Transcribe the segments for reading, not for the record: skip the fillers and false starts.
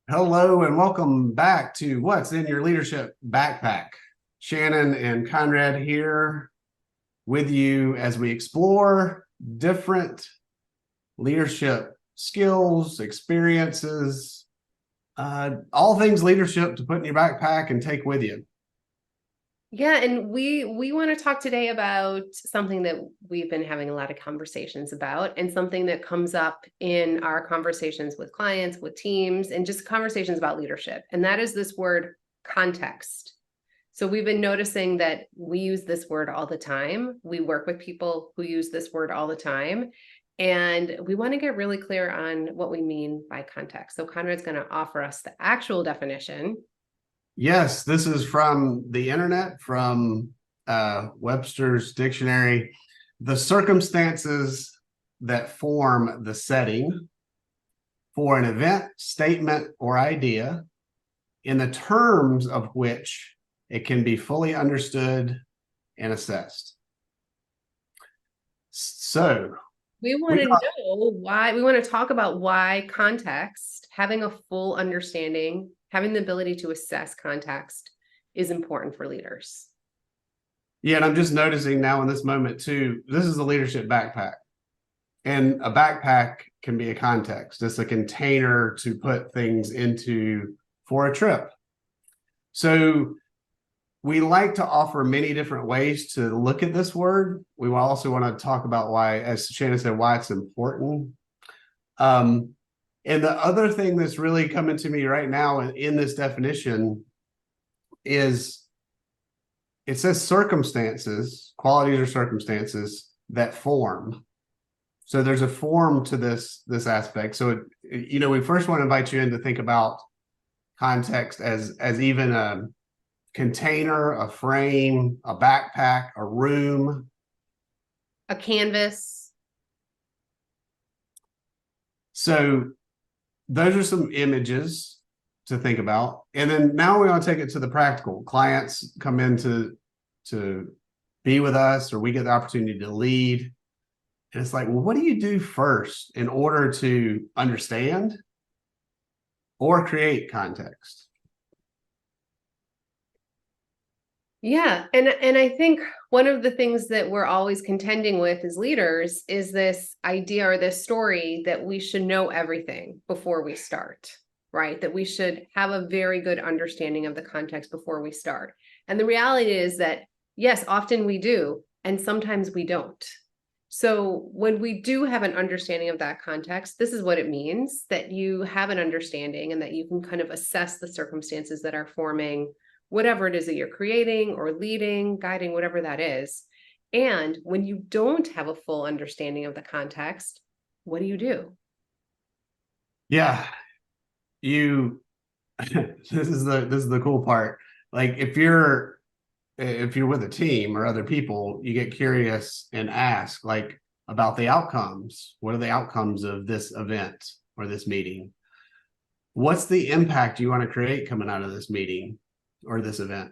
Hello and welcome back to What's in Your Leadership Backpack. Shannon and Conrad here with you as we explore different leadership skills, experiences, all things leadership to put in your backpack and take with you. Yeah, and we want to talk today about something that we've been having a lot of conversations about, and something that comes up in our conversations with clients, with teams, and just conversations about leadership. And that is this word context. So we've been noticing that we use this word all the time. We work with people who use this word all the time. And we want to get really clear on what we mean by context. So Conrad's going to offer us the actual definition. Yes, this is from the internet, from Webster's dictionary. The circumstances that form the setting for an event, statement, or idea in the terms of which it can be fully understood and assessed. So We want we to know why, we want to talk about why context, having a full understanding, having the ability to assess context is important for leaders. Yeah, and I'm just noticing now in this moment too, this is the leadership backpack. And a backpack can be a context. It's a container to put things into for a trip. So we like to offer many different ways to look at this word. We also want to talk about why, as Shannon said, why it's important. Um, and the other thing that's really coming to me right now in this definition is it says circumstances, qualities or circumstances that form. So there's a form to this aspect. So we first want to invite you in to think about context as even a container, a frame, a backpack, a room, A canvas. so those are some images to think about. And then now we want to take it to the practical. Clients come in to be with us, or we get the opportunity to lead. And it's like, well, what do you do first in order to understand or create context? Yeah, and I think one of the things that we're always contending with as leaders is this idea or this story that we should know everything before we start, right? That we should have a very good understanding of the context before we start. And the reality is that, yes, often we do, and sometimes we don't. So when we do have an understanding of that context, this is what it means, that you have an understanding and that you can kind of assess the circumstances that are forming whatever it is that you're creating or leading, guiding, whatever that is. And when you don't have a full understanding of the context, what do? Yeah, you this is the cool part. Like if you're with a team or other people, you get curious and ask like about the outcomes. What are the outcomes of this event or this meeting? What's the impact you want to create coming out of this meeting or this event?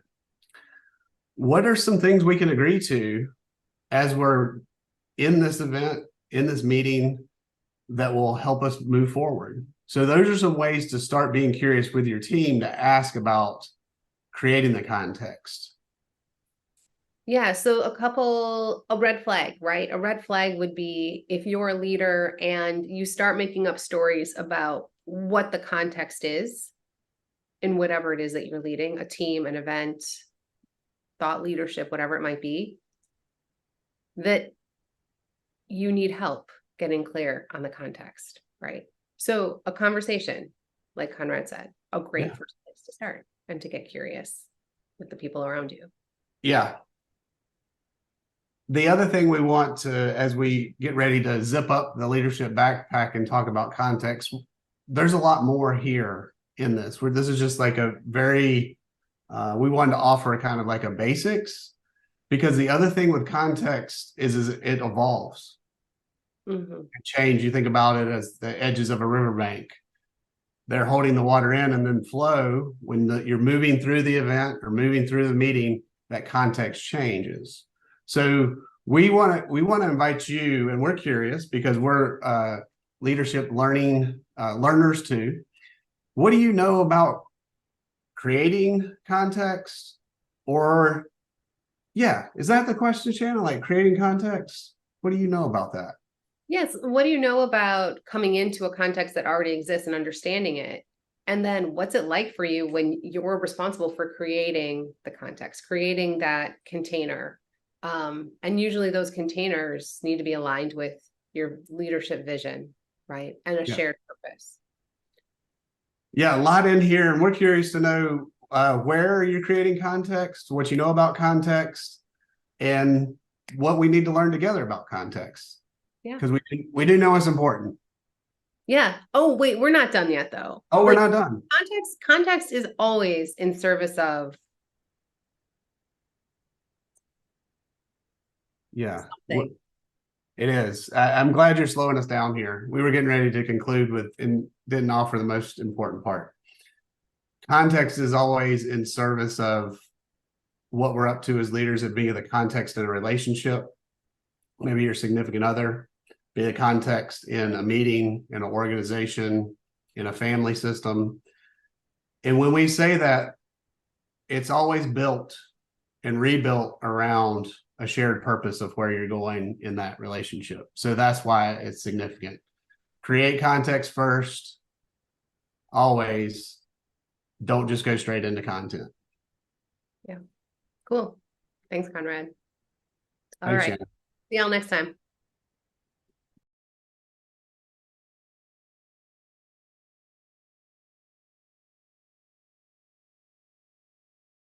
What are some things we can agree to as we're in this event, in this meeting, that will help us move forward? So those are some ways to start being curious with your team to ask about creating the context. Yeah, so a red flag, right? A red flag would be if you're a leader and you start making up stories about what the context is in whatever it is that you're leading, a team, an event, thought leadership, whatever it might be, that you need help getting clear on the context, right? So a conversation, like Conrad said, a great Yeah. first place to start and to get curious with the people around you. Yeah. The other thing we want to, as we get ready to zip up the leadership backpack and talk about context, there's a lot more here in this. Where this is just like a very, we wanted to offer kind of like a basics, because the other thing with context is it evolves. Mm-hmm. Change. You think about it as the edges of a riverbank. They're holding the water in, and then flow when you're moving through the event or moving through the meeting, that context changes. So we want to invite you, and we're curious because we're leadership learning learners too. what do you know about creating context? Or, yeah, is that the question, Shannon? Like creating context? What do you know about that? Yes. What do you know about coming into a context that already exists and understanding it? And then what's it like for you when you're responsible for creating the context, creating that container? And usually those containers need to be aligned with your leadership vision, right? And a Yeah. shared purpose. Yeah, a lot in here. And we're curious to know where you're creating context, what you know about context, and what we need to learn together about context. Yeah. Because we do know it's important. Yeah. Oh, wait, we're not done yet though. Oh, we're Like not done. context is always in service of Yeah, something. it is. I'm glad you're slowing us down here. We were getting ready to conclude with and didn't offer the most important part. Context is always in service of what we're up to as leaders, it being the context in a relationship, maybe your significant other, be the context in a meeting, in an organization, in a family system. And when we say that, it's always built and rebuilt around a shared purpose of where you're going in that relationship. So that's why it's significant. Create context first, always. Don't just go straight into content. Yeah. Cool. Thanks, Conrad. All Thanks, right. Shannon. See y'all next time.